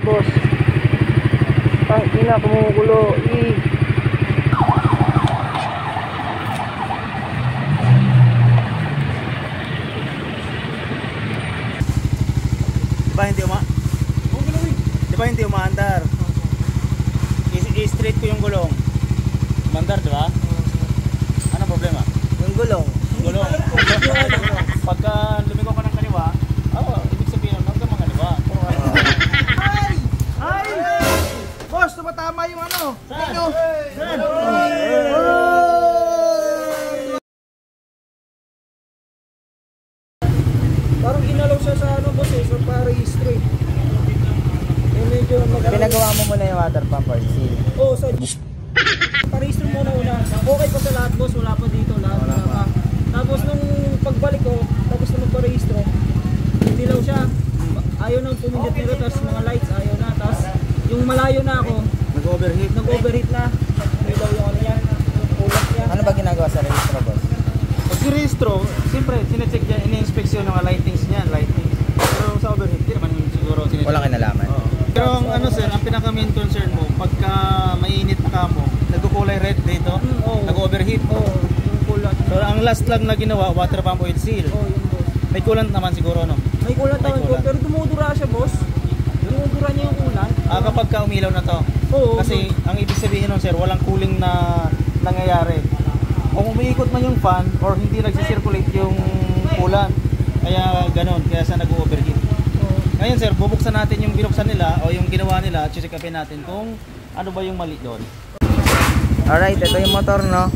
Boss. Ay, hindi na kumukulo. Diba hindi umaandar? I-straight ko yung gulong. Umandar, diba? Ano problema? Yung gulong. Gulong. Pagka lumiko ka ng kaliwa, ibig sabihin huwag ka mga kaliwa. Ay! Boss, tumatama yung ano. Ano? Parang ginalaw siya sa ano, boss, sa para-register. Pinagawa mo muna yung water pump or seal? Oo, sa pa-register muna una. Okay pa sa lahat, boss, wala pa dito, lahat wala pa. Tapos nung pagbalik ko, tapos na magpa-register, dilaw siya. Ayaw nang pumindot nito, tapos mga lights ayaw na. Tapos yung malayo na ako, nag-overheat na. Dilaw yung ano niya, yung kulak niya. Ano ba ginagawa sa registro, boss? Pag si-registro, siyempre sinecheck niya, ini-inspeksyon yung lightings niya, lightings. Pero sa overheat, di naman siguro sinecheck. Walang kinalaman. Pero ang ano sir, ang pinaka main concern mo, pagka mainit na ka mo, nagkukulay red dito, nag-overheat. Yung kulat. So ang last lang na ginawa, water pump oil seal. Yung boss. May coolant naman siguro, no? May kulat naman po, pero dumudura siya, boss. Dumudura niya yung kulat. Kapag ka umilaw na to. Oo. Kasi ang ibig sabihin nun sir, walang cooling na nangyayari. Kung umiikot man yung fan or hindi nagsisirculate yung coolant, kaya ganun, kaya sa nag-overheat. Ngayon sir, bubuksan natin yung binuksan nila o yung ginawa nila at check upin natin kung ano ba yung mali doon. Alright, ito yung motor, no?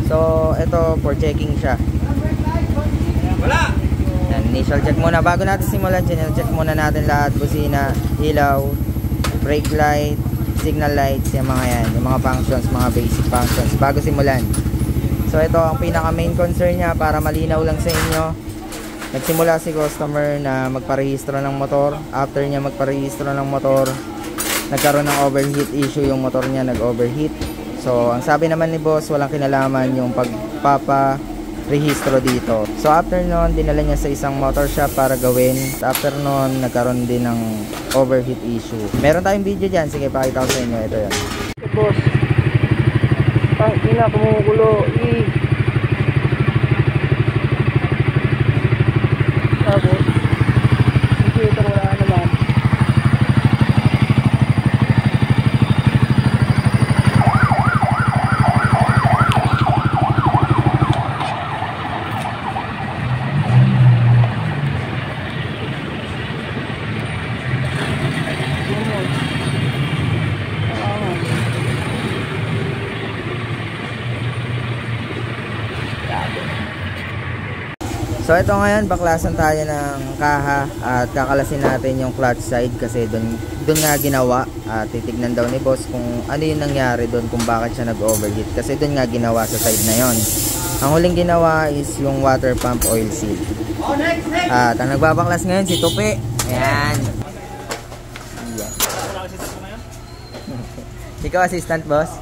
So, ito for checking siya. Wala! Yan, initial check muna. Bago natin simulan, check muna natin lahat. Busina, ilaw, brake light, signal lights, yung mga yan. Yung mga functions, mga basic functions. Bago simulan. So, ito ang pinaka main concern niya para malinaw lang sa inyo. Nagsimula si customer na magparehistro ng motor. After niya magparehistro ng motor, nagkaroon ng overheat issue yung motor niya, nag-overheat. So, ang sabi naman ni boss, walang kinalaman yung pagpapa-rehistro dito. So, after nun, dinala niya sa isang motor shop para gawin. After nun, nagkaroon din ng overheat issue. Meron tayong video dyan. Sige, pakita ko sa inyo. Ito yan. Boss. Ay, hindi na kumukulo. Tapos, computer wala naman. So ito ngayon, baklasan tayo ng kaha at kakalasin natin yung clutch side kasi doon nga ginawa. Titignan daw ni boss kung ano yung nangyari doon, kung bakit siya nag-overheat kasi doon nga ginawa sa side na yon. Ang huling ginawa is yung water pump oil seal. At ang nagbabaklas ngayon si Tupi. Ayan. Ikaw assistant, boss?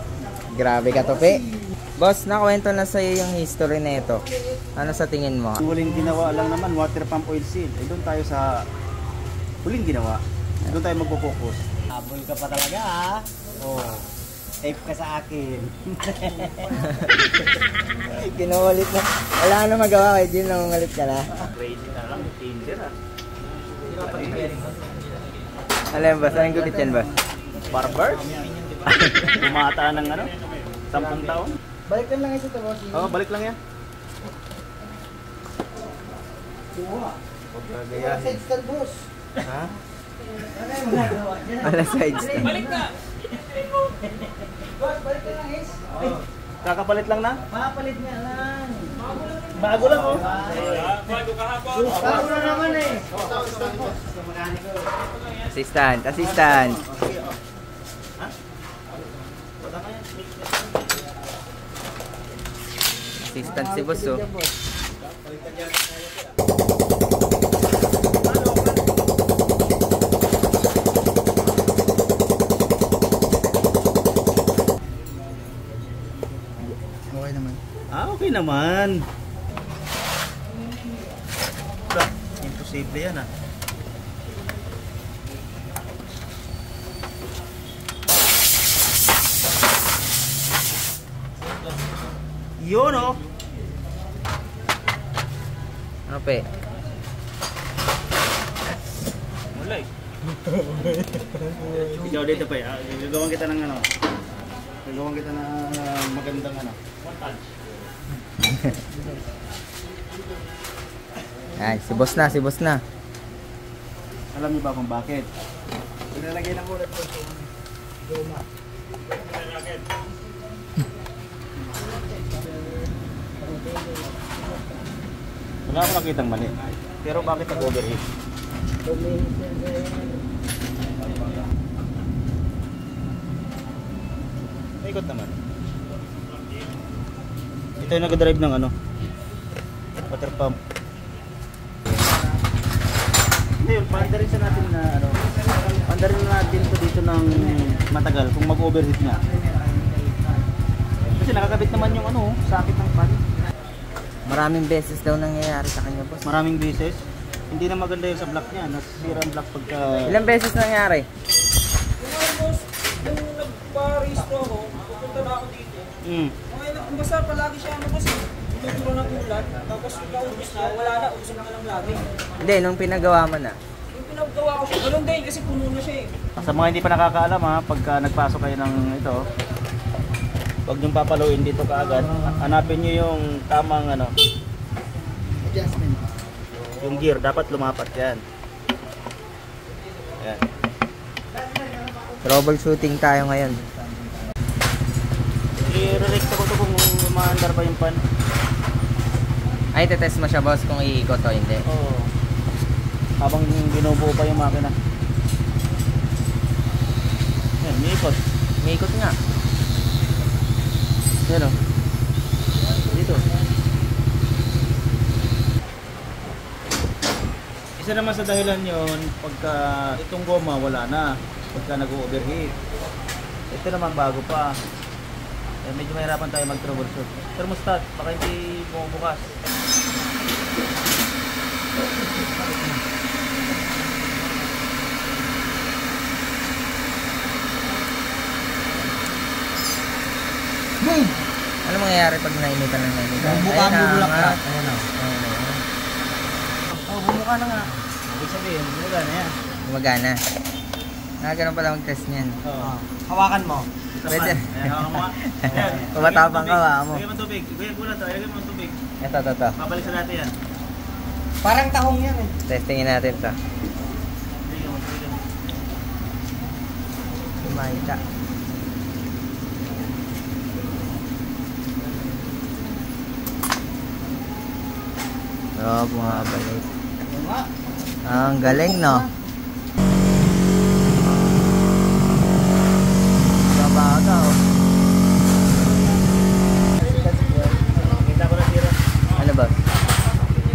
Grabe ka, Tupi. Boss, nakwento na sa'yo yung history na ito. Ano sa tingin mo? Huling ginawa lang naman, water pump oil seal. Doon tayo sa huling ginawa. Doon tayo magpo-focus. Habol ka pa talaga, ha? Oo. Tape ka sa akin. Kinuulit na. Wala na magawa kay Jim, nangungalit ka na. Crazy na lang, tinder Alam boss, anong gupit yan, boss? Barber? Bumata ng 10 taon. Balikan lang ito, boss. Balik lang yan. Side stand, boss. Ha? Wala side stand. Balik na! Boss, balik ka lang, is. Kakapalit lang na? Makapalit nga lang. Bago lang, oh. Bago na naman eh. Assistant, assistant. Assistant si boss, oh. Okay naman. Okay naman. Imposible yan, Yun oh. Ano pe? Wala eh. Ikaw dito pa eh. Gagawan kita ng ano. Gagawan kita ng magandang ano. Ay, si boss na, si boss na. Alam niyo ba kung bakit? Pinalagay ng ulat ko. Goma. Wala akong nakitang mali. Pero bakit nag-overheat? Ikot naman. Ito yung nag-drive ng ano? Water pump. Ngayon, paandarin sa natin na ano? Paandarin na natin ito dito ng matagal kung mag-overheat na. Kasi nakakabit naman yung ano, sakit ng pan. Maraming beses daw nangyayari sa kanya, boss. Maraming beses. Hindi na maganda yung sa block niya. Nasira ang block pagka... Ilang beses nangyari? Yung boss, nung nagpa-restro ako, pupunta na ako dito. Basta palagi siya ano kasi, tuturo ng ulat, tapos kaubos niya, wala na, ubos na lang lagi. Hindi, nung pinagawa mo na. Yung pinagawa ko siya, ganun din kasi puno na siya eh. Sa mga hindi pa nakakaalam ha, pagka nagpasok kayo ng ito, huwag niyong papaluin dito kaagad. Hanapin niyo yung tamang ano, Adjustment. yung gear. Dapat lumapat yan. Yan. Troubleshooting tayo ngayon. I-rerekta ko ito kung umaandar pa yung pan. Ay, tetest mo siya, boss, kung iikot o hindi. Oo. Habang binubuo pa yung makina. Yan, may ikot. May ikot nga. Yan o. Dito. Isa naman sa dahilan yon pagka itong goma wala na. Pagka nag-overheat. Ito naman bago pa. Eh, medyo mahirapan tayo mag-troubleshoot. Thermostat, baka hindi bumubukas. Ano mangyayari pag nainitan ng nainitan? Bumuka Ayun mo na, bulak nga. ka. Ayun na. Oh, bumuka na nga. Ibig sabihin, bumuka na yan. Gumagana. Ganun pala mag-test niyan. Oo. Hawakan mo. Pwede. Ayan, hawakan mo nga. Ayan. Tumatapang ka, hawakan mo. Lagyan mo ng tubig. Kuya, kulat. Lagyan mo ng tubig. Ito. Babalisan natin yan. Parang tahong yan eh. Testingin natin ito. Lagyan mo, lagyan mo. Kumaita. Oh, bumabalik. Ang galing, no? Babaga, oh. Kita ko na tira. Ano ba?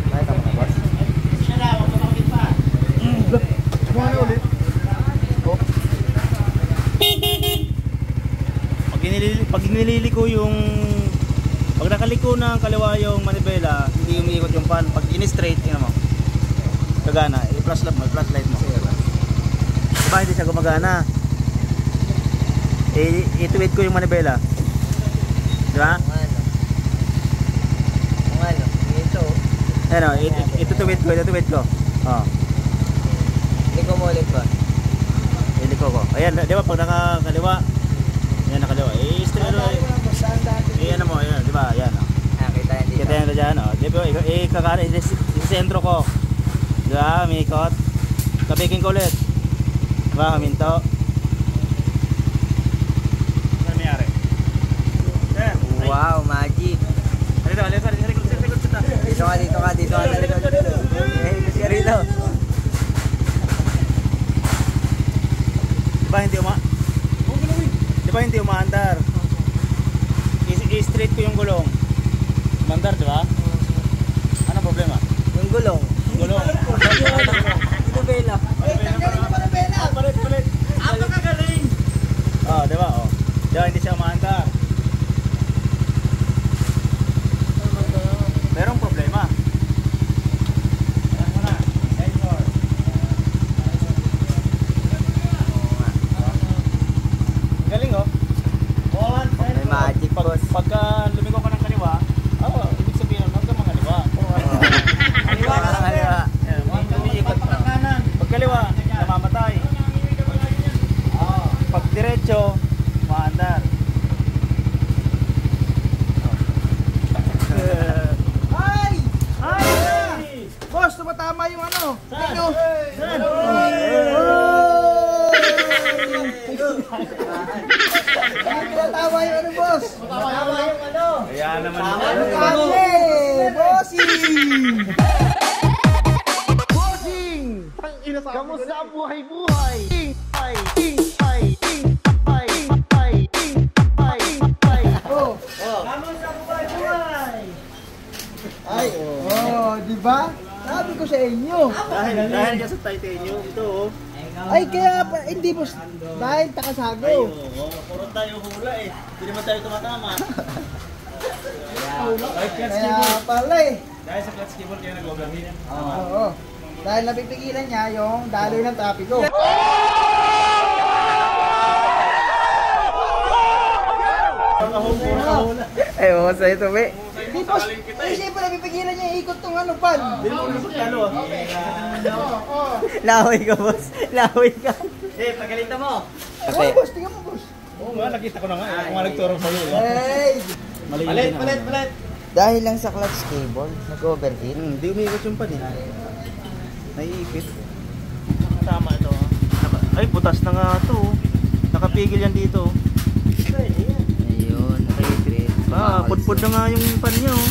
Nakita mo na, boss? Pag nilili ko yung... Pag nakaliko ng kaliwa yung manibela, hindi umiikot yung pan. Pag in-straight, yun mo. Gagana. I-flash light mo. Diba hindi siya gumagana? Ituwid ko yung manibela. Diba? Kung ano? Kung ano? Ito. Ano, itutuwid ko. Oh. Hindi ko mo ulit ba? Iliko ko. Ayan, di ba pag nakakaliwa, yan nakaliwa. I-straight ano mo, ayan, di ba? Ayan. Oh. Kita yan dito. Kita yan dyan, oh. Di ba? Kakana, isentro ko. Di ba? Umikot. Kapikin ko ulit. Di ba? Huminto. Ano nangyari? Ayan. Wow, magic. Halika. Dito ka. Kasi rito. Di ba hindi umaandar? I-straight ko yung gulong. Umandar, di ba? Ano problema? Yung gulong. Gulong. Bela. Palit. Ang kagaling. Oh, di ba? Oh. Di ba hindi siya umaandar? Merong problema. Ayan mo na. Galing oh. May magic, boss. Pagka lumiko ka ng kaliwa, kaliwa, namamatay. Pag diretso, maandar. Ay! Ay! Boss, tumatama yung ano. Saan? Ito. Saan? Tinatawa yung ano, boss. Kaya naman. Kami! Bossing! Bossing! Kamusta ang buhay-buhay? Oh. Kamusta ang buhay-buhay? Ay, di ba? Sabi ko sa inyo. Dahil dyan sa titanium, ito oh. Ay, kaya pa, hindi boss. Dahil takasago. Puro tayo hula eh. Hindi naman tayo tumatama. Ay, clutch Kaya cable. pala eh. Dahil sa clutch cable kaya nag-overheat. Oo. Dahil napipigilan niya yung daloy ng trapiko. Ay, mo sa ito, be. Di boss, siyempre napipigilan niya ikot tong ano pan. Hindi mo napagtalo ah. Laway ka, boss. Laway ka. Pagalitan mo. Kasi, Boss, tingnan mo boss. Oo nga, nakita ko na nga. Ako nga nagturo sa'yo. Hey! Mali yun din naman. dahil lang sa clutch cable, nag-overheat. Hindi umikot yung pan eh. Naiipit. Tama ito ah. Ay, butas na nga ito oh. Nakapigil yan dito. Ayun, naka-grip. Pudpud na nga yung pan niya oh.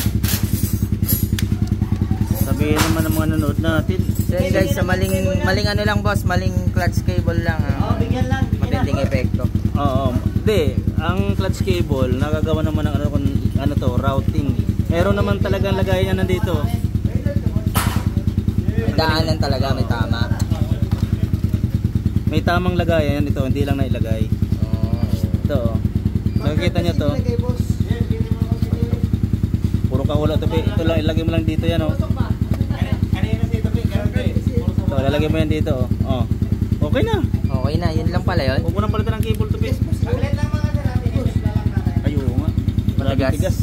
Sabihin naman ng mga nanood natin. So yun guys, sa maling ano lang boss, maling clutch cable lang. Bigyan lang. Matinding epekto. Oo. Hindi, ang clutch cable nakagawa naman ng ano to, routing. Meron naman talagang lagayan yan nandito. May daanan talaga, may tama. May tamang lagayan ito, hindi lang nailagay. Ito. Oh. Nakikita niyo to. Puro kahula to. Ito lang ilagay mo lang dito yan oh. Ito, lalagay mo yan dito oh. Okay na. Okay na, yun lang pala yun. Huwag mo nang palitan ng cable to be. Ayun nga. Matigas.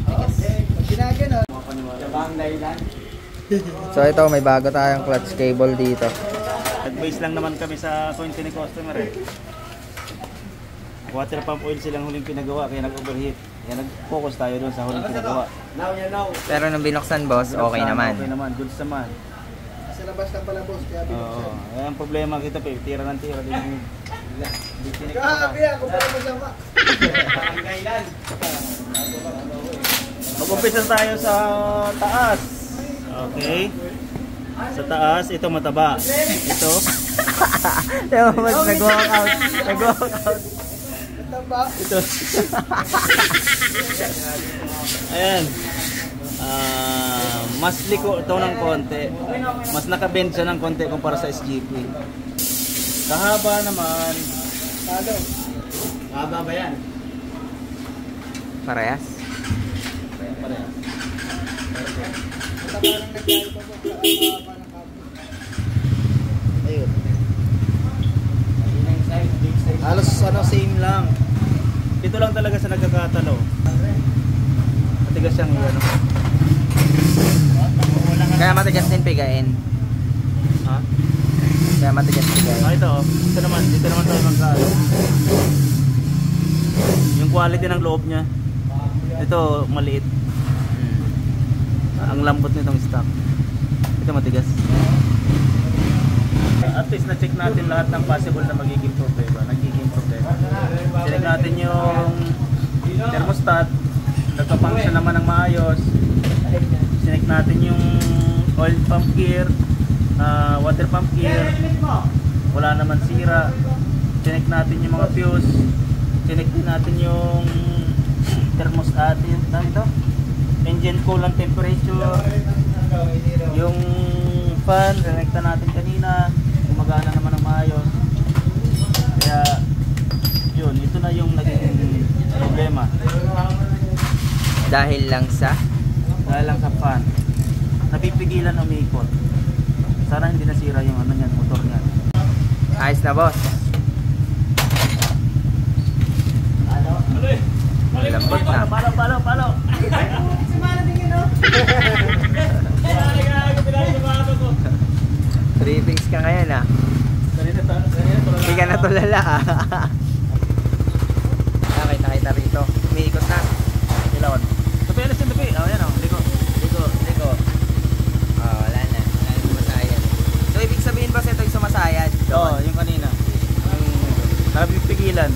Tigas. Ginagano. So ito, may bago tayong clutch cable dito. Nag-base lang naman kami sa kwento ni customer eh. Water pump oil silang huling pinagawa kaya nag-overheat. Kaya nag-focus tayo doon sa huling pinagawa. Pero nung binuksan boss, okay naman. Okay naman, goods naman. Sa labas lang pala boss, kaya Oo. binuksan. Ang problema kita pa, tira ng tira din. Grabe ako pala masama. Mag-umpisa tayo sa taas. Okay. Sa taas, ito mataba. Ito. Diba boss, nag-walk out. Nag-walk out. Tamba. Ito. Ayan. Mas liko ito ng konti. Mas nakabend siya ng konti kumpara sa SGP. Kahaba naman. Talo. Kahaba ba yan? Parehas. Parehas. Ayun. Halos ano, same lang. Dito lang talaga sa nagkakatalo. Matigas siyang ano. Kaya matigas din pigain. Ha? Kaya matigas pigain. Ito, ito naman, dito naman tayo magkano. Yung quality ng loob niya. Ito maliit. Ang lambot nitong stock. Ito matigas. At least na-check natin lahat ng possible na magiging problema. Check natin yung thermostat. Nagpa-function naman ng maayos. Check natin yung oil pump gear, water pump gear. Wala naman sira. Check natin yung mga fuse. Check din natin yung thermostat. Ito. Engine coolant temperature. Yung fan, reconnecta natin kanina. Gumagana naman ng maayos. Kaya yun, ito na yung naging problema. Dahil lang sa Dahil lang sa fan. Napipigilan umikot. Sana hindi nasira yung ano niyan, motor niyan. ayos na boss. Lambot na. Palo. Si Mana din yun, no? 3-fix ka ngayon ah. Hindi ka natulala ah. Nakita rito. Umiikot na. Ilawan. Tapi alas yung tapi. Oh, yan oh. Liko. Oh, wala na. Wala na sumasayad. So, ibig sabihin ba ito yung sumasayad? Oo, yung kanina. Yung napipigilan.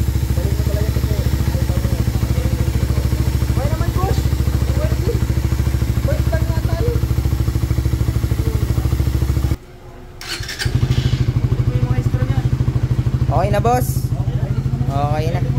Kaya naman, boss. Pwede. Pwede lang nga tayo. Okay na, boss? Okay na.